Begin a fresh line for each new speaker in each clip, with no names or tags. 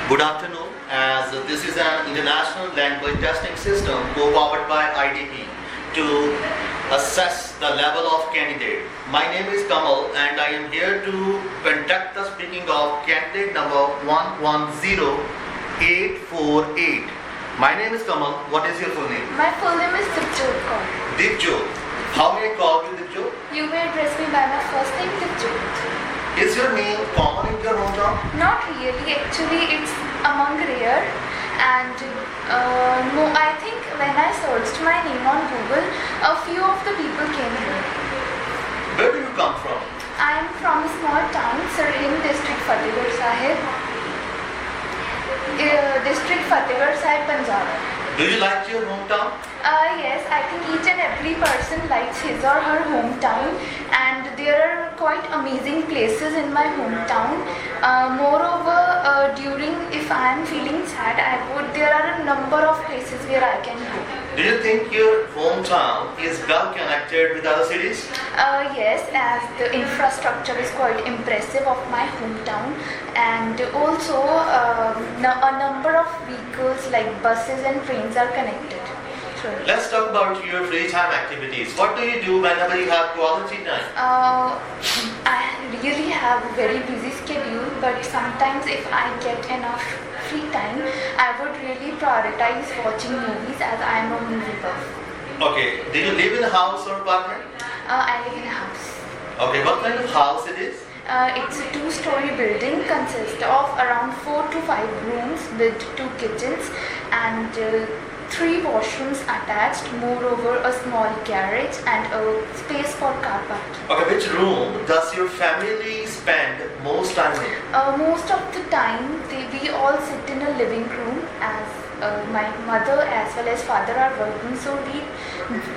Good afternoon, as this is an international language testing system co-powered by IDP to assess the level of candidate. My name is Kamal and I am here to conduct the speaking of candidate number 110848. My name is Kamal. What is your full name?
My full name is Dipjot Kaur.
Dipjot. How may I call you Dipjot?
You may address me by my first name, Dipjot.
Is your name common in your hometown?
Not really. Actually, it's among rare. And no, I think when I searched my name on Google, a few of the people came here.
Where do you come from?
I am from a small town, Sirhind district, Fatehgarh Sahib. District Fatehgarh Sahib, Punjab.
Do you like your hometown?
Yes, I think each and every person likes his or her hometown, and there are quite amazing places in my hometown. Moreover, if I am feeling sad, there are a number of places where I can go.
Do you think your hometown is well connected with other cities?
Yes, as the infrastructure is quite impressive of my hometown, and also a number of vehicles like buses and trains are connected. Sure.
Let's talk about your free time activities. What do you do whenever you have quality time?
I really have a very busy schedule, but sometimes if I get enough free time, I would really prioritize watching movies as I am a movie buff.
Okay, do you live in a house or apartment?
I live in a house.
Okay, what kind of house it is?
It's a two-story building, consists of around 4 to 5 rooms with 2 kitchens and 3 washrooms attached, moreover a small garage and a space for car parking.
Okay, which room does your family spend most time in?
Most of the time we all sit in a living room, as my mother as well as father are working, so we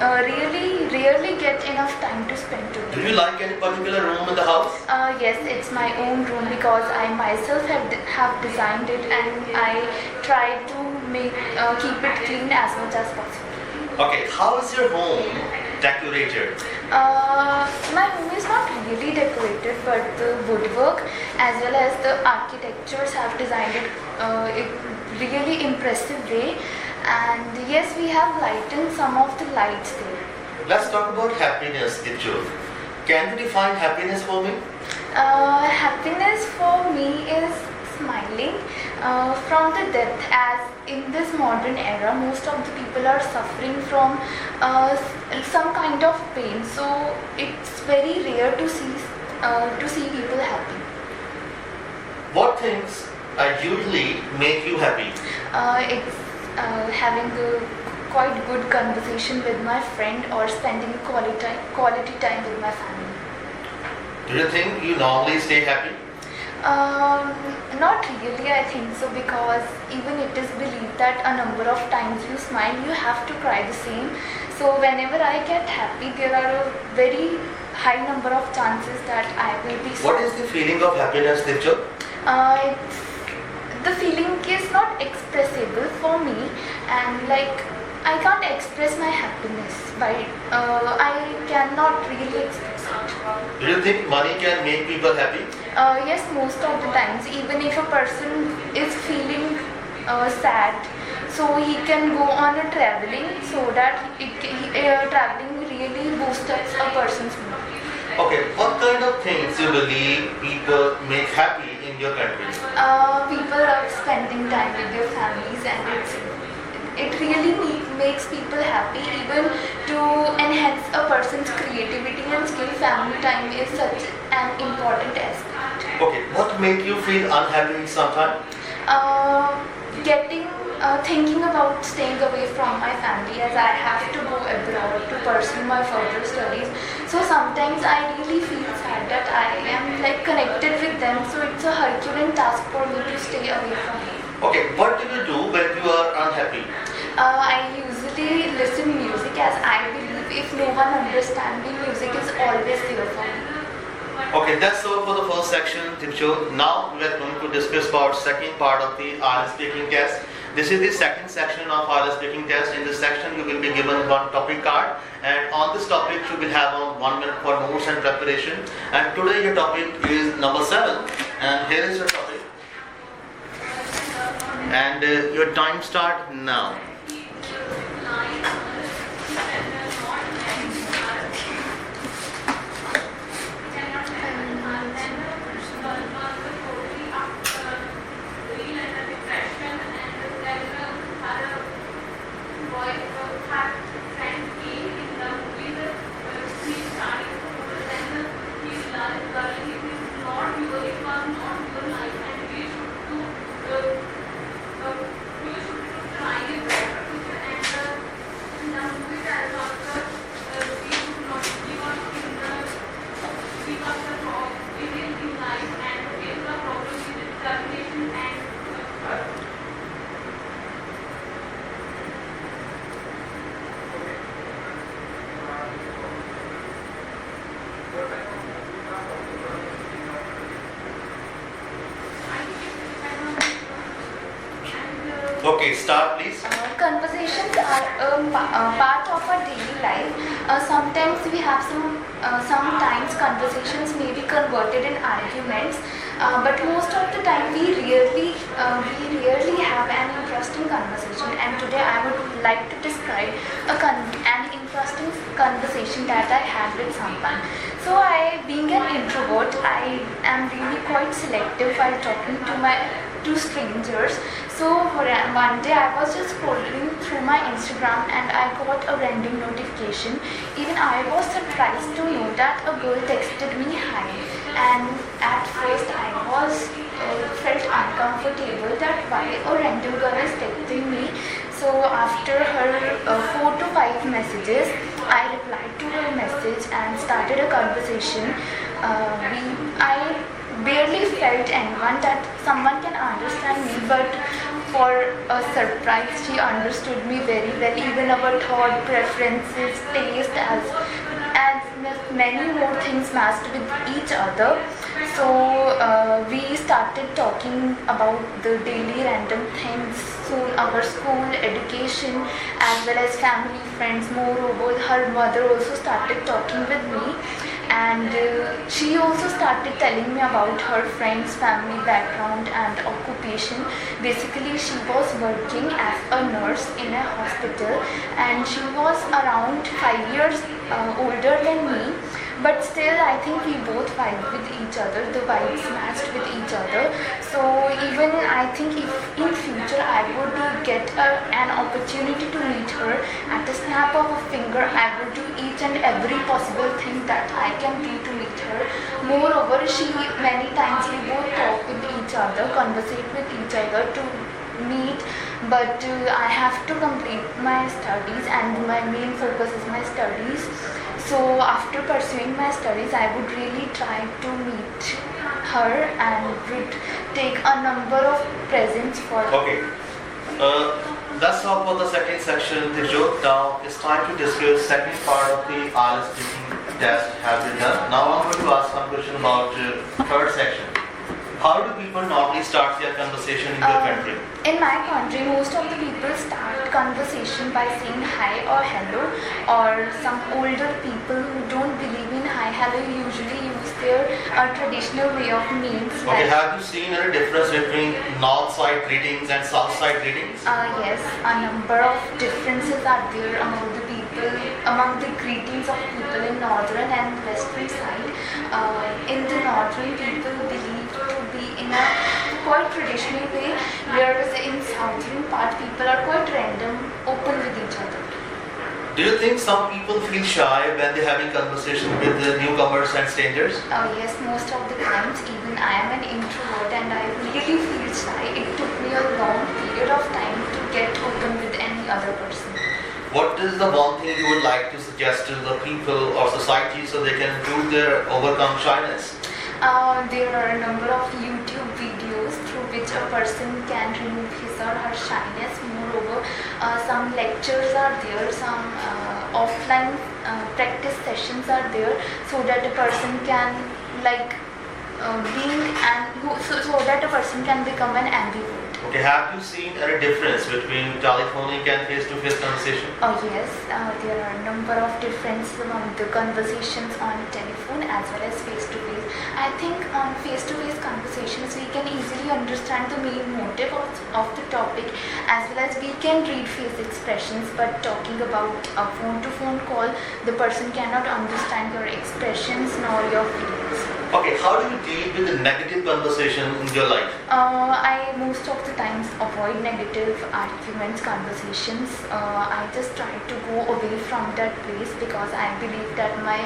really rarely get enough time to spend together.
Do you like any particular room in the house?
Yes, it's my own room because I myself have designed it, and I try to keep it clean as much as possible.
Okay, how is your home decorated?
My home is not really decorated, but the woodwork as well as the architectures have designed it in really impressive way, and yes, we have lightened some of the lights there.
Let's talk about happiness, Dipjot. Can you define happiness for me?
Happiness for me is smiling from the depth, as in this modern era most of the people are suffering from some kind of pain, so it's very rare to see people happy.
What things usually make you happy?
It's having a quite good conversation with my friend or spending quality time with my family.
Do you think you normally stay happy?
Not really, I think so, because even it is believed that a number of times you smile, you have to cry the same. So whenever I get happy, there are a very high number of chances that I will be sad.
What is the feeling of happiness, Dipjot?
The feeling is not expressible for me, and like I can't express my happiness by I cannot really express it.
Do you think money can make people happy?
Yes, most of the times, even if a person is feeling sad, so he can go on a traveling, so that traveling really boosts up a person's mood.
Okay, what kind of things you believe people make happy in your country?
People love spending time with their families, and it really makes people happy. Even to enhance a person's creativity and skill, family time is such an important aspect.
Okay, what make you feel unhappy sometimes?
Thinking about staying away from my family, as I have to go abroad to pursue my further studies. So sometimes I really feel sad that I am like connected with them, so it's a Herculean task for me to stay away from them.
Okay, what do you do when you are unhappy?
I usually listen music, as I believe if no one understands me, music is always there for me.
Okay, that's all for the first section, Dipjot. Now we are going to discuss about second part of the IELTS speaking test. This is the second section of IELTS speaking test. In this section, you will be given one topic card, and on this topic, you will have 1 minute for notes and preparation. And today, your topic is number 7, and here is your topic. And your time start now. Okay, start please.
Conversations are a part of our daily life. Sometimes we have sometimes conversations may be converted in arguments, but most of the time we rarely have an interesting conversation. And today I would like to describe an interesting conversation that I had with someone. So being an introvert, I am really quite selective while talking to strangers. So one day I was just scrolling through my Instagram and I got a random notification. Even I was surprised to know that a girl texted me hi, and at first I felt uncomfortable that why a random girl is texting me. So after her 4 to 5 messages, I replied to her message and started a conversation. I barely felt anyone that someone can understand me, but for a surprise, she understood me very well. Even our thought, preferences, taste, as many more things matched with each other. So we started talking about the daily random things, soon our school, education, as well as family, friends. Moreover, her mother also started talking with me, and she also started telling me about her friends, family background and occupation. Basically, she was working as a nurse in a hospital, and she was around 5 years older than me. But still, I think we both vibed with each other. The vibes matched with each other. So even I think if in future I would get an opportunity to meet her, at the snap of a finger, I would do each and every possible thing that I can do to meet her. Moreover, many times we both talk with each other, conversate with each other to meet. But I have to complete my studies, and my main focus is my studies. So after pursuing my studies, I would really try to meet her and would take a number of presents for her.
Okay. That's all for the second section, Tijot. Now it's time to discuss second part of the IELTS speaking test has been done. Now I'm going to ask some question about third section. How do people normally start their conversation in your country?
In my country, most of the people start conversation by saying hi or hello, or some older people who don't believe in hi, hello usually use their traditional way of names.
Okay, have you seen any difference between north side greetings and south side greetings?
Yes, a number of differences are there among the greetings of people in northern and western side. In the northern, people believe to be in a quite traditional way, whereas in southern part, people are quite random, open with each other.
Do you think some people feel shy when they're having conversation with the newcomers and strangers?
Yes, most of the times. Even I am an introvert and I really feel shy. It took me a long period of time to get open with any other person.
What is the one thing you would like to suggest to the people or society so they can overcome shyness?
There are a number of YouTube videos through which a person can remove his or her shyness. Moreover, some lectures are there, some offline practice sessions are there, so that a person can so that a person can become an ambivert.
Okay, have you seen any difference between telephonic and face-to-face conversation?
Oh yes, there are a number of differences among the conversations on telephone as well as face-to-face. I think on face-to-face conversations we can easily understand the main motive of the topic, as well as we can read face expressions, but talking about a phone-to-phone call, the person cannot understand your expressions nor your feelings.
Okay, how do you deal with the negative conversation in your life?
I most of the times avoid negative arguments, conversations. I just try to go away from that place because I believe that my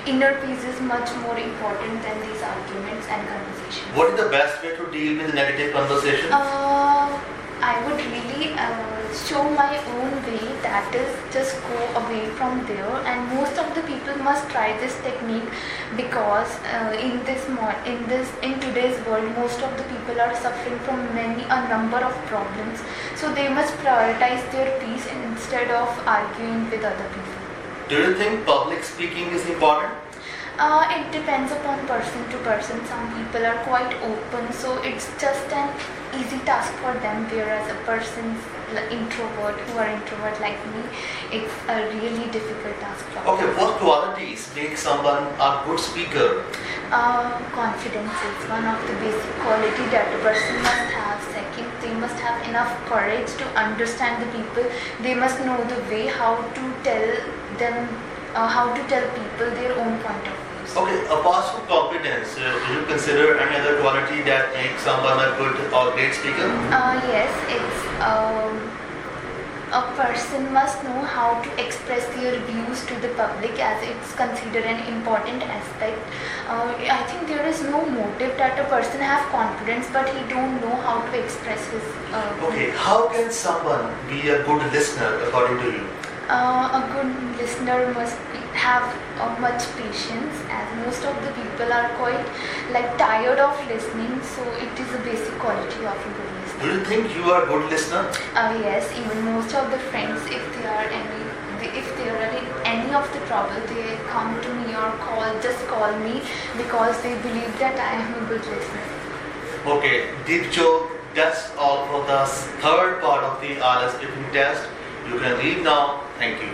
inner peace is much more important than these arguments and conversations.
What is the best way to deal with negative conversation?
I would really show my own way, that is just go away from there, and most of the people must try this technique because in today's world most of the people are suffering from a number of problems, so they must prioritize their peace instead of arguing with other people.
Do you think public speaking is important?
It depends upon person to person. Some people are quite open, so it's just an easy task for them, whereas a person's who are introvert like me, it's a really difficult task for
Okay,
them.
what qualities make someone a good speaker?
Confidence is one of the basic quality that a person must have. Second, they must have enough courage to understand the people. They must know the way how to tell people their own point of views.
Okay, apart from competence, do you consider any other quality that makes someone a good or great speaker?
Yes, it's a person must know how to express their views to the public, as it's considered an important aspect. I think there is no motive that a person have confidence but he don't know how to express his
Okay, how can someone be a good listener according to you?
A good listener must have much patience, as most of the people are quite tired of listening, so it is a basic quality of a good listener.
Do you think you are a good listener?
Yes, even most of the friends, if they are in any of the trouble, they come to me or call me because they believe that I am a good listener.
Okay, Deepjot, that's all for the third part of the IELTS speaking test. You can leave now. Thank you.